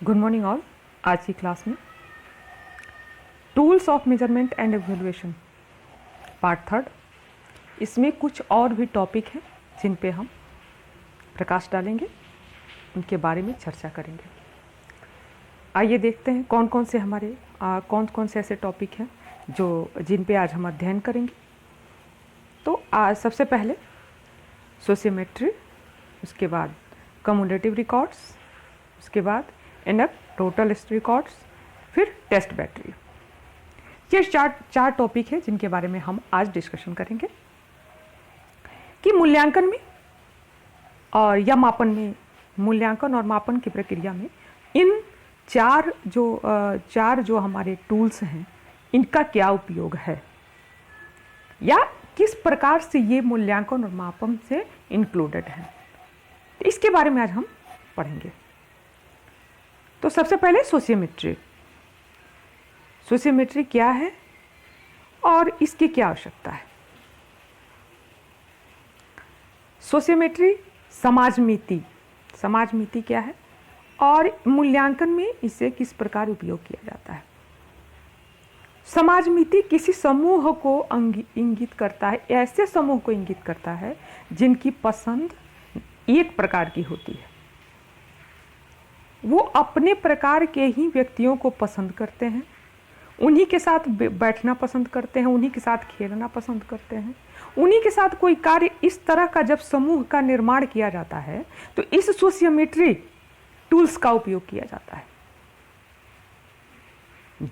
Good morning all. आज की class में tools of measurement and evaluation part third, इसमें कुछ और भी टॉपिक हैं जिन पे हम प्रकाश डालेंगे, उनके बारे में चर्चा करेंगे। आइए देखते हैं कौन कौन से हमारे कौन कौन से ऐसे टॉपिक हैं जिन पे आज हम अध्ययन करेंगे। तो आज सबसे पहले सोशियोमेट्री, उसके बाद कम्युलेटिव रिकॉर्ड्स, उसके बाद इनर टोटल रिकॉर्ड्स, फिर टेस्ट बैटरी। ये चार टॉपिक है जिनके बारे में हम आज डिस्कशन करेंगे कि मूल्यांकन में और या मापन में, मूल्यांकन और मापन की प्रक्रिया में इन चार जो हमारे टूल्स हैं, इनका क्या उपयोग है या किस प्रकार से ये मूल्यांकन और मापन से इंक्लूडेड है, इसके बारे में आज हम पढ़ेंगे। तो सबसे पहले सोशियोमेट्री। सोशियोमेट्री क्या है और इसकी क्या आवश्यकता है। सोशियोमेट्री समाज नीति क्या है और मूल्यांकन में इसे किस प्रकार उपयोग किया जाता है। समाज नीति किसी समूह को इंगित करता है, ऐसे समूह को इंगित करता है जिनकी पसंद एक प्रकार की होती है। वो अपने प्रकार के ही व्यक्तियों को पसंद करते हैं, उन्हीं के साथ बैठना पसंद करते हैं, उन्हीं के साथ खेलना पसंद करते हैं, उन्हीं के साथ कोई कार्य। इस तरह का जब समूह का निर्माण किया जाता है तो इस सोशियोमेट्री टूल्स का उपयोग किया जाता है।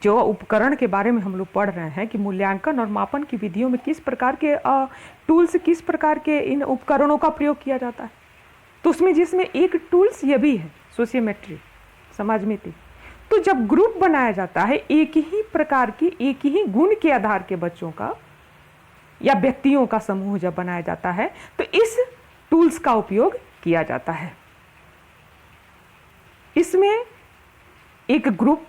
जो उपकरण के बारे में हम लोग पढ़ रहे हैं कि मूल्यांकन और मापन की विधियों में किस प्रकार के टूल्स, किस प्रकार के इन उपकरणों का प्रयोग किया जाता है, तो उसमें जिसमें एक टूल्स ये भी है सोशियोमेट्री, समाज नीति। तो जब ग्रुप बनाया जाता है एक ही प्रकार की, एक ही गुण के आधार के बच्चों का या व्यक्तियों का समूह जब बनाया जाता है तो इस टूल्स का उपयोग किया जाता है। इसमें एक ग्रुप,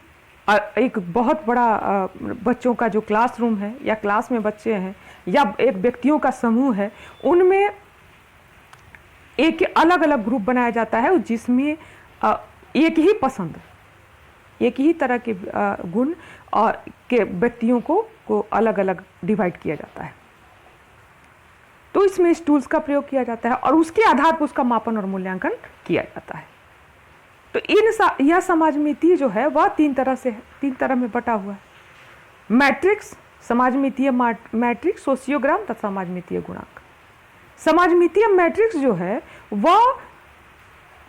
एक बहुत बड़ा बच्चों का जो क्लासरूम है या क्लास में बच्चे हैं या एक व्यक्तियों का समूह है, उनमें एक अलग अलग ग्रुप बनाया जाता है जिसमें एक ही पसंद, एक ही तरह के गुण और के व्यक्तियों को अलग अलग डिवाइड किया जाता है। तो इसमें इस टूल्स का प्रयोग किया जाता है और उसके आधार पर उसका मापन और मूल्यांकन किया जाता है। तो यह समाज नीति जो है वह तीन तरह में बटा हुआ है। मैट्रिक्स, समाज नीतिय मैट्रिक्स, सोशियोग्राम तथा समाज नीतिय गुणांक। समाज नीतिय मैट्रिक्स जो है वह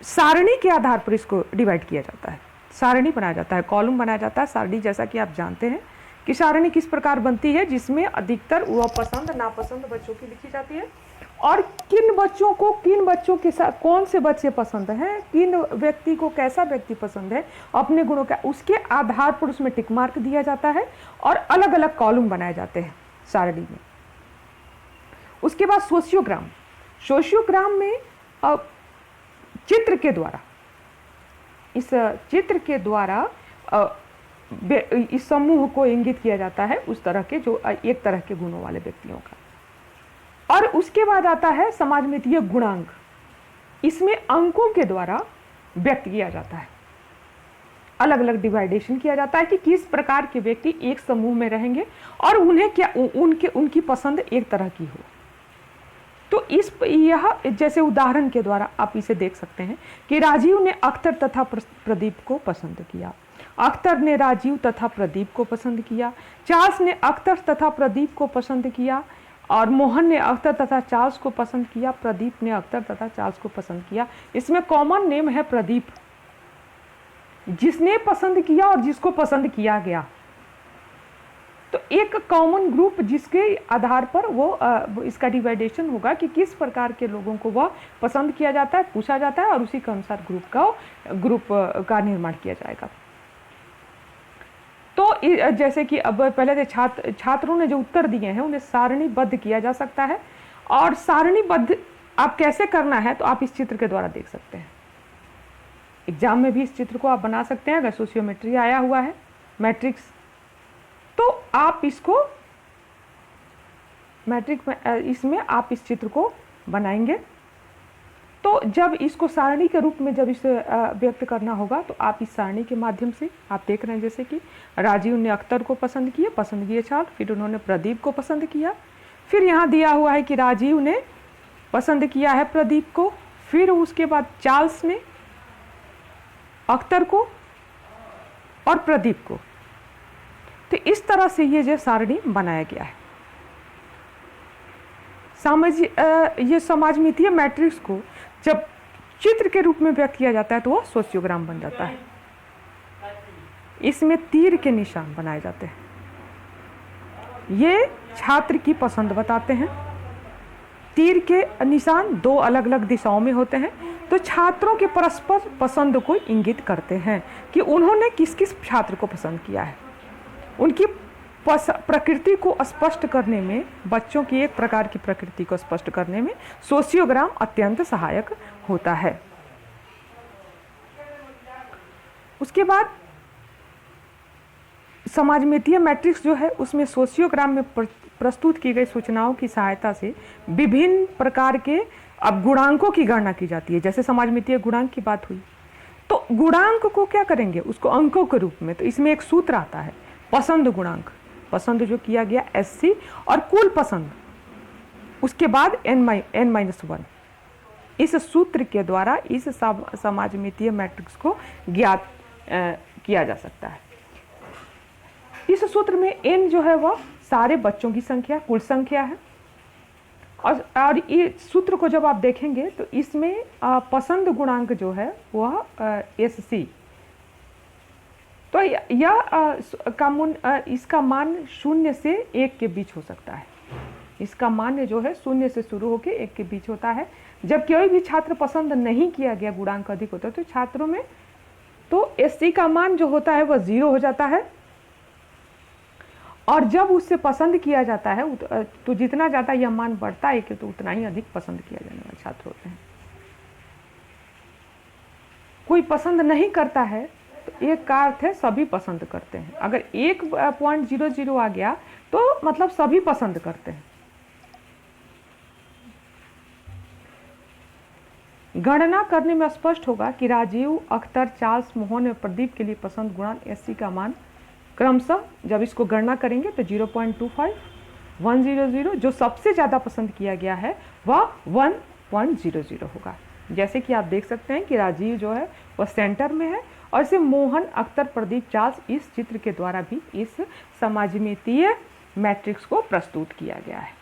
सारणी के आधार पर इसको डिवाइड किया जाता है, सारणी बनाया जाता है, कॉलम बनाया जाता है। सारणी जैसा कि आप जानते हैं कि सारणी किस प्रकार बनती है, जिसमें अधिकतर वह पसंद नापसंद बच्चों की लिखी जाती है और किन बच्चों के साथ कौन से बच्चे पसंद हैं, किन व्यक्ति को कैसा व्यक्ति पसंद है, अपने गुणों का, उसके आधार पर उसमें टिक मार्क दिया जाता है और अलग अलग कॉलम बनाए जाते हैं सारणी में। उसके बाद सोशियोग्राम में चित्र के द्वारा, इस चित्र के द्वारा इस समूह को इंगित किया जाता है उस तरह के जो एक तरह के गुणों वाले व्यक्तियों का। और उसके बाद आता है समाज नीतिय गुणांक। इसमें अंकों के द्वारा व्यक्त किया जाता है, अलग अलग डिवाइडेशन किया जाता है कि किस प्रकार के व्यक्ति एक समूह में रहेंगे और उन्हें क्या उनकी पसंद एक तरह की हो। तो यह जैसे उदाहरण के द्वारा आप इसे देख सकते हैं कि राजीव ने अख्तर तथा प्रदीप को पसंद किया, अख्तर ने राजीव तथा प्रदीप को पसंद किया, चार्ल्स ने अख्तर तथा प्रदीप को पसंद किया और मोहन ने अख्तर तथा चार्ल्स को पसंद किया, प्रदीप ने अख्तर तथा चार्ल्स को पसंद किया। इसमें कॉमन नेम है प्रदीप, जिसने पसंद किया और जिसको पसंद किया गया। तो एक कॉमन ग्रुप जिसके आधार पर वो इसका डिवाइडेशन होगा कि किस प्रकार के लोगों को वह पसंद किया जाता है, पूछा जाता है और उसी के अनुसार ग्रुप का निर्माण किया जाएगा। तो जैसे कि अब पहले से छात्रों ने जो उत्तर दिए हैं उन्हें सारणीबद्ध किया जा सकता है। और सारणीबद्ध आप कैसे करना है तो आप इस चित्र के द्वारा देख सकते हैं। एग्जाम में भी इस चित्र को आप बना सकते हैं अगर सोशियोमेट्री आया हुआ है, मैट्रिक्स, तो आप इसको मैट्रिक्स में इसमें आप इस चित्र को बनाएंगे तो जब इसको सारणी के रूप में जब इसे व्यक्त करना होगा तो आप इस सारणी के माध्यम से आप देख रहे हैं, जैसे कि राजीव ने अख्तर को पसंद किए चार, फिर उन्होंने प्रदीप को पसंद किया, फिर यहाँ दिया हुआ है कि राजीव ने पसंद किया है प्रदीप को, फिर उसके बाद चार्ल्स ने अख्तर को और प्रदीप को। तो इस तरह से ये जो सारणी बनाया गया है। ये समाजमितीय मैट्रिक्स को जब चित्र के रूप में व्यक्त किया जाता है तो वह सोशियोग्राम बन जाता है। इसमें तीर के निशान बनाए जाते हैं, ये छात्र की पसंद बताते हैं। तीर के निशान दो अलग अलग दिशाओं में होते हैं, तो छात्रों के परस्पर पसंद को इंगित करते हैं कि उन्होंने किस किस छात्र को पसंद किया है। उनकी प्रकृति को स्पष्ट करने में, बच्चों की एक प्रकार की प्रकृति को स्पष्ट करने में सोशियोग्राम अत्यंत सहायक होता है। उसके बाद समाजमितीय मैट्रिक्स जो है उसमें सोशियोग्राम में प्रस्तुत की गई सूचनाओं की सहायता से विभिन्न प्रकार के अब गुणांकों की गणना की जाती है। जैसे समाजमितीय गुणांक की बात हुई, तो गुणांक को क्या करेंगे, उसको अंकों के रूप में, तो इसमें एक सूत्र आता है पसंद गुणांक, पसंद जो किया गया SC, और कुल पसंद उसके बाद n-1। इस सूत्र के द्वारा इस समाजमितीय मैट्रिक्स को ज्ञात किया जा सकता है। इस सूत्र में n जो है वह सारे बच्चों की संख्या, कुल संख्या है। और ये सूत्र को जब आप देखेंगे तो इसमें पसंद गुणांक जो है वह SC, तो इसका मान 0 से 1 के बीच हो सकता है। इसका मान जो है 0 से शुरू होकर 1 के बीच होता है। जब कोई भी छात्र पसंद नहीं किया गया, गुणांक अधिक होता है, तो छात्रों में तो SC का मान जो होता है वह 0 हो जाता है, और जब उससे पसंद किया जाता है तो जितना ज़्यादा यह मान बढ़ता है कि तो उतना ही अधिक पसंद किया जाने वाले छात्र होते हैं। कोई पसंद नहीं करता है तो एक का अर्थ है सभी पसंद करते हैं। अगर 1.00 आ गया तो मतलब सभी पसंद करते हैं। गणना करने में स्पष्ट होगा कि राजीव, अख्तर, चार्ल्स, मोहन और प्रदीप के लिए पसंद गुणांक SC का मान क्रमशः जब इसको गणना करेंगे तो 0.25, 100, जो सबसे ज़्यादा पसंद किया गया है वह 1.00 होगा। जैसे कि आप देख सकते हैं कि राजीव जो है वह सेंटर में है, और इसे मोहन, अख्तर, प्रदीप, चार्ल्स इस चित्र के द्वारा भी इस समाजमितीय मैट्रिक्स को प्रस्तुत किया गया है।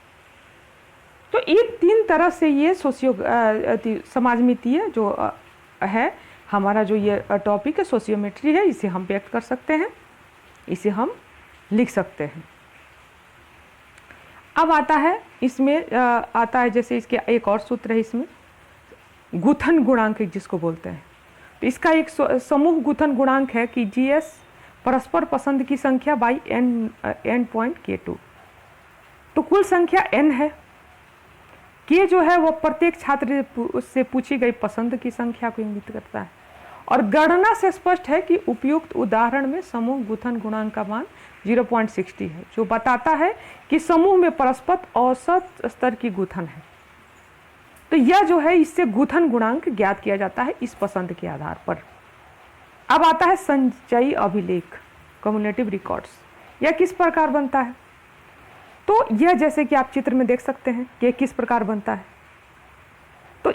तो ये 3 तरह से ये समाजमितीय जो है हमारा जो ये टॉपिक है सोशियोमेट्री है, इसे हम व्यक्त कर सकते हैं, इसे हम लिख सकते हैं। अब आता है इसमें आता है जैसे इसके एक और सूत्र है इसमें, गुथन गुणांक जिसको बोलते हैं। तो इसका एक समूह गुथन गुणांक है कि GS परस्पर पसंद की संख्या बाई n.k2। तो कुल संख्या n है, k जो है वह प्रत्येक छात्र से पूछी गई पसंद की संख्या को इंगित करता है। और गणना से स्पष्ट है कि उपयुक्त उदाहरण में समूह गुथन गुणांक का मान 0.60 है, जो बताता है कि समूह में परस्पर औसत स्तर की गुथन है। तो यह जो है इससे गुथन गुणांक ज्ञात किया जाता है इस पसंद के आधार पर। अब आता है संचयी अभिलेख, कम्युलेटिव रिकॉर्ड्स। यह किस प्रकार बनता है, तो यह जैसे कि आप चित्र में देख सकते हैं कि किस प्रकार बनता है। तो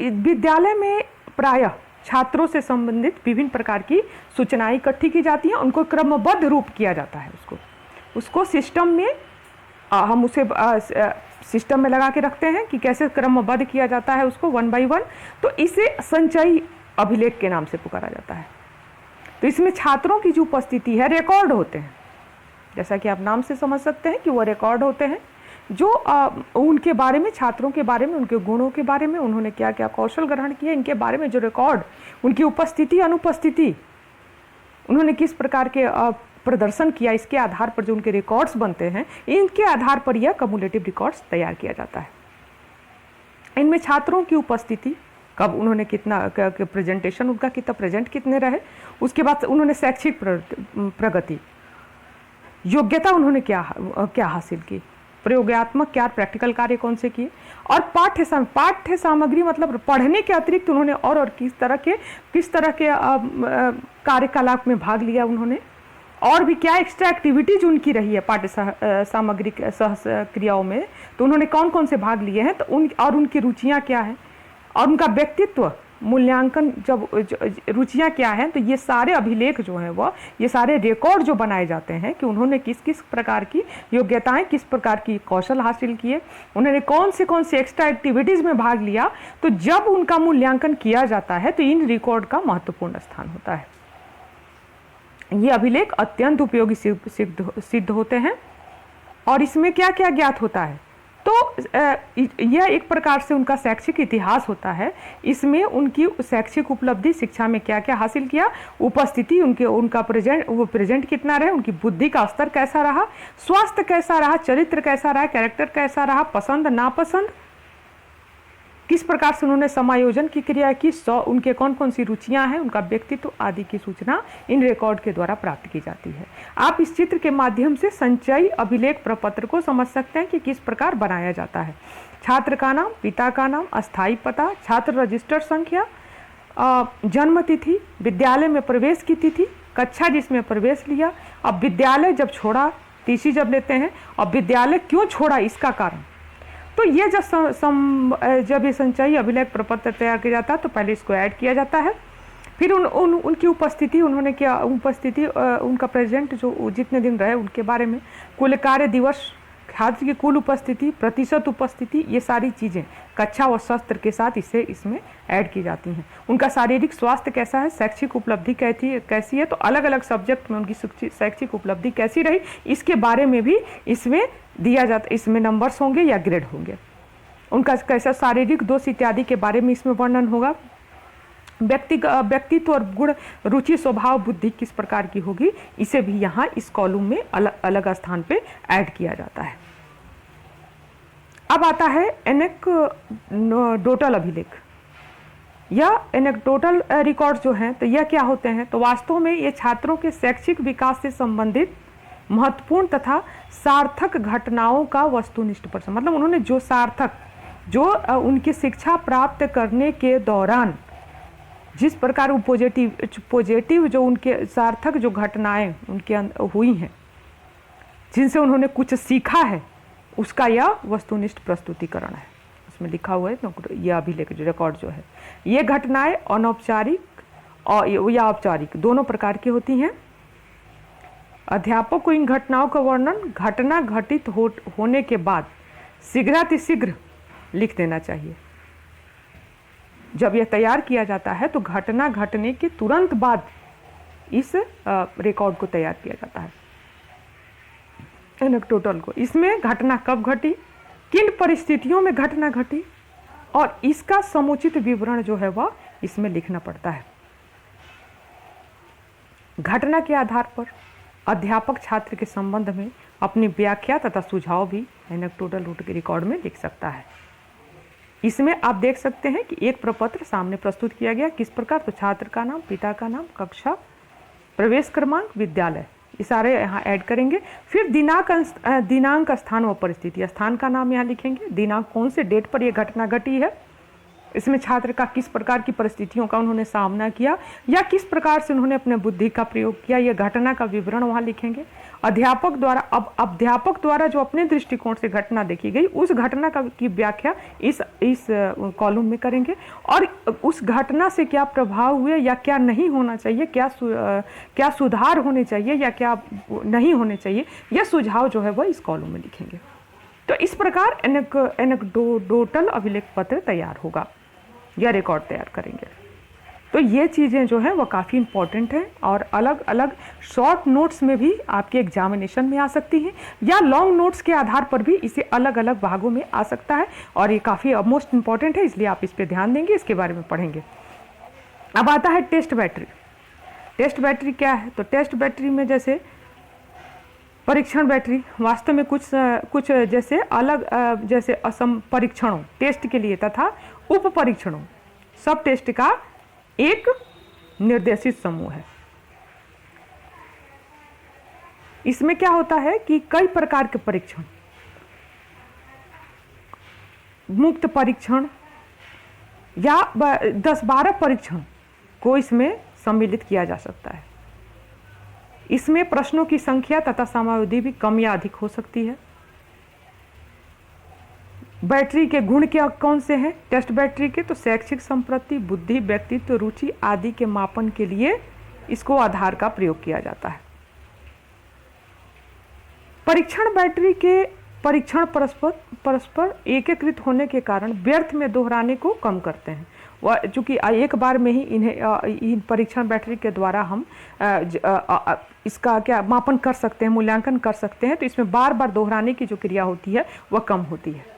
विद्यालय में प्रायः छात्रों से संबंधित विभिन्न प्रकार की सूचनाएं इकट्ठी की जाती हैं, उनको क्रमबद्ध रूप किया जाता है। उसको सिस्टम में हम उसे सिस्टम में लगा के रखते हैं कि कैसे क्रमबद्ध किया जाता है उसको 1 by 1। तो इसे संचयी अभिलेख के नाम से पुकारा जाता है। तो इसमें छात्रों की जो उपस्थिति है रिकॉर्ड होते हैं, जैसा कि आप नाम से समझ सकते हैं कि वो रिकॉर्ड होते हैं, जो उनके बारे में, छात्रों के बारे में, उनके गुणों के बारे में, उन्होंने क्या क्या कौशल ग्रहण किए, इनके बारे में जो रिकॉर्ड, उनकी उपस्थिति अनुपस्थिति, उन्होंने किस प्रकार के प्रदर्शन किया, इसके आधार पर जो उनके रिकॉर्ड्स बनते हैं, इनके आधार पर यह कम्युलेटिव रिकॉर्ड्स तैयार किया जाता है। इनमें छात्रों की उपस्थिति, कब उन्होंने कितना प्रेजेंटेशन, उनका कितना प्रेजेंट कितने रहे, उसके बाद उन्होंने शैक्षिक प्रगति, योग्यता उन्होंने क्या हासिल की, प्रयोगात्मक क्या प्रैक्टिकल कार्य कौन से किए, और पाठ्य सामग्री मतलब पढ़ने के अतिरिक्त उन्होंने और किस तरह के कार्यकलाप में भाग लिया उन्होंने, और भी क्या एक्स्ट्रा एक्टिविटीज उनकी रही है पाठ्य सामग्री सह क्रियाओं में, तो उन्होंने कौन कौन से भाग लिए हैं, तो उनकी रुचियाँ क्या हैं, और उनका व्यक्तित्व मूल्यांकन जब रुचियाँ क्या हैं, तो ये सारे अभिलेख जो हैं वह ये सारे रिकॉर्ड जो बनाए जाते हैं कि उन्होंने किस किस प्रकार की योग्यताएं, किस प्रकार की कौशल हासिल किए, उन्होंने कौन से एक्स्ट्रा एक्टिविटीज़ में भाग लिया, तो जब उनका मूल्यांकन किया जाता है तो इन रिकॉर्ड का महत्वपूर्ण स्थान होता है। ये अभिलेख अत्यंत उपयोगी सिद्ध होते हैं। और इसमें क्या क्या ज्ञात होता है, तो यह एक प्रकार से उनका शैक्षिक इतिहास होता है। इसमें उनकी शैक्षिक उपलब्धि, शिक्षा में क्या क्या हासिल किया, उपस्थिति उनका प्रेजेंट कितना रहे, उनकी बुद्धि का स्तर कैसा रहा, स्वास्थ्य कैसा रहा, चरित्र कैसा रहा, कैरेक्टर कैसा रहा, पसंद नापसंद, किस प्रकार से उन्होंने समायोजन की क्रिया की, उनके कौन कौन सी रुचियां हैं, उनका व्यक्तित्व आदि की सूचना इन रिकॉर्ड के द्वारा प्राप्त की जाती है। आप इस चित्र के माध्यम से संचयी अभिलेख प्रपत्र को समझ सकते हैं कि किस प्रकार बनाया जाता है। छात्र का नाम, पिता का नाम, अस्थायी पता, छात्र रजिस्टर संख्या, जन्म तिथि, विद्यालय में प्रवेश की तिथि, कक्षा जिसमें प्रवेश लिया, अब विद्यालय जब छोड़ा, टीसी जब लेते हैं, और विद्यालय क्यों छोड़ा इसका कारण। तो ये जब ये संचयी अभिलेख प्रपत्र तैयार किया जाता है तो पहले इसको ऐड किया जाता है, फिर उनकी उपस्थिति, उन्होंने क्या उपस्थिति, उनका प्रेजेंट जो जितने दिन रहे उनके बारे में, कुल कार्य दिवस, छात्र की कुल उपस्थिति, प्रतिशत उपस्थिति, ये सारी चीज़ें कक्षा और सत्र के साथ इसमें ऐड की जाती हैं। उनका शारीरिक स्वास्थ्य कैसा है, शैक्षिक उपलब्धि कैसी है, तो अलग अलग सब्जेक्ट में उनकी शैक्षिक उपलब्धि कैसी रही, इसके बारे में भी इसमें दिया जाता, इसमें नंबर्स होंगे या ग्रेड होंगे। उनका कैसा शारीरिक दोष इत्यादि के बारे में इसमें वर्णन होगा। व्यक्तित्व और गुण, रुचि, स्वभाव, बुद्धि किस प्रकार की होगी, इसे भी यहाँ इस कॉलम में अलग अलग स्थान पे ऐड किया जाता है। अब आता है एनेक्डोटल अभिलेख या एनेक्डोटल रिकॉर्ड जो हैं, तो यह क्या होते हैं, तो वास्तव में ये छात्रों के शैक्षिक विकास से संबंधित महत्वपूर्ण तथा सार्थक घटनाओं का वस्तुनिष्ठ प्रदर्शन, मतलब उन्होंने जो सार्थक, जो उनकी शिक्षा प्राप्त करने के दौरान जिस प्रकार वो पॉजिटिव जो उनके सार्थक जो घटनाएं उनके हुई हैं, जिनसे उन्होंने कुछ सीखा है, उसका यह वस्तुनिष्ठ प्रस्तुतिकरण है। उसमें लिखा हुआ है तो यह अभिलेख जो रिकॉर्ड जो है, ये घटनाएं अनौपचारिक और या औपचारिक दोनों प्रकार की होती हैं। अध्यापक को इन घटनाओं का वर्णन घटना घटित होने के बाद शीघ्रातिशीघ्र लिख देना चाहिए। जब यह तैयार किया जाता है तो घटना घटने के तुरंत बाद इस रिकॉर्ड को तैयार किया जाता है, एनेक्डोटल को। इसमें घटना कब घटी, किन परिस्थितियों में घटना घटी, और इसका समुचित विवरण जो है वह इसमें लिखना पड़ता है। घटना के आधार पर अध्यापक छात्र के संबंध में अपनी व्याख्या तथा सुझाव भी एनेक्डोटल रूट के रिकॉर्ड में लिख सकता है। इसमें आप देख सकते हैं कि एक प्रपत्र सामने प्रस्तुत किया गया, किस प्रकार, तो छात्र का नाम, पिता का नाम, कक्षा, प्रवेश क्रमांक, विद्यालय, ये सारे यहाँ ऐड करेंगे। फिर दिनांक, स्थान व परिस्थिति, स्थान का नाम यहाँ लिखेंगे, दिनांक कौन से डेट पर यह घटना घटी है, इसमें छात्र का किस प्रकार की परिस्थितियों का उन्होंने सामना किया या किस प्रकार से उन्होंने अपने बुद्धि का प्रयोग किया, यह घटना का विवरण वहाँ लिखेंगे। अध्यापक द्वारा जो अपने दृष्टिकोण से घटना देखी गई, उस घटना की व्याख्या इस कॉलम में करेंगे, और उस घटना से क्या प्रभाव हुए या क्या नहीं होना चाहिए, क्या सुधार होने चाहिए या क्या नहीं होने चाहिए, यह सुझाव जो है वह इस कॉलम में लिखेंगे। तो इस प्रकार एनेक्डोटल अभिलेख पत्र तैयार होगा या रिकॉर्ड तैयार करेंगे। तो ये चीज़ें जो हैं वो काफ़ी इंपॉर्टेंट हैं और अलग अलग शॉर्ट नोट्स में भी आपके एग्जामिनेशन में आ सकती हैं या लॉन्ग नोट्स के आधार पर भी इसे अलग अलग भागों में आ सकता है, और ये काफ़ी मोस्ट इंपॉर्टेंट है, इसलिए आप इस पर ध्यान देंगे, इसके बारे में पढ़ेंगे। अब आता है टेस्ट बैटरी। टेस्ट बैटरी क्या है, तो टेस्ट बैटरी में जैसे परीक्षण बैटरी, वास्तव में कुछ जैसे अलग जैसे असम परीक्षणों टेस्ट के लिए तथा उप परीक्षणों सब टेस्ट का एक निर्देशित समूह है। इसमें क्या होता है कि कई प्रकार के परीक्षण मुक्त परीक्षण या 10-12 परीक्षण को इसमें सम्मिलित किया जा सकता है। इसमें प्रश्नों की संख्या तथा समयावधि भी कम या अधिक हो सकती है। बैटरी के गुण क्या कौन से हैं टेस्ट बैटरी के? तो शैक्षिक संपत्ति, बुद्धि, व्यक्तित्व, रुचि आदि के मापन के लिए इसको आधार का प्रयोग किया जाता है। परीक्षण बैटरी के परीक्षण परस्पर एकीकृत होने के कारण व्यर्थ में दोहराने को कम करते हैं। वह चूँकि एक बार में ही इन परीक्षण बैटरी के द्वारा हम इसका क्या मापन कर सकते हैं, मूल्यांकन कर सकते हैं, तो इसमें बार बार दोहराने की जो क्रिया होती है वह कम होती है।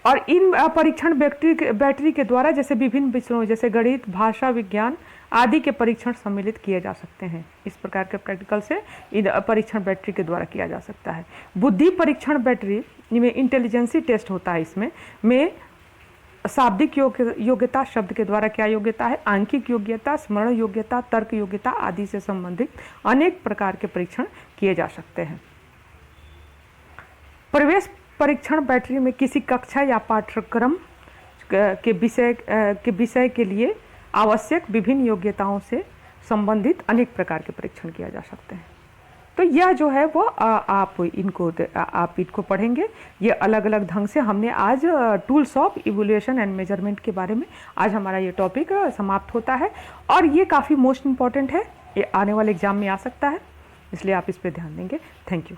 और इन परीक्षण बैटरी के द्वारा जैसे विभिन्न विषयों जैसे गणित, भाषा, विज्ञान आदि के परीक्षण सम्मिलित किए जा सकते हैं। इस प्रकार के प्रैक्टिकल से इन परीक्षण बैटरी के द्वारा किया जा सकता है। बुद्धि परीक्षण बैटरी में इंटेलिजेंसी टेस्ट होता है। इसमें शाब्दिक योग्यता, शब्द के द्वारा क्या योग्यता है, आंकिक योग्यता, स्मरण योग्यता, तर्क योग्यता आदि से संबंधित अनेक प्रकार के परीक्षण किए जा सकते हैं। प्रवेश परीक्षण बैटरी में किसी कक्षा या पाठ्यक्रम के विषय के लिए आवश्यक विभिन्न योग्यताओं से संबंधित अनेक प्रकार के परीक्षण किया जा सकते हैं। तो यह जो है वो आप इनको पढ़ेंगे। ये अलग अलग ढंग से हमने आज tools of evaluation and measurement के बारे में आज हमारा ये टॉपिक समाप्त होता है। और ये काफ़ी मोस्ट इम्पॉर्टेंट है, ये आने वाले एग्जाम में आ सकता है, इसलिए आप इस पर ध्यान देंगे। Thank you.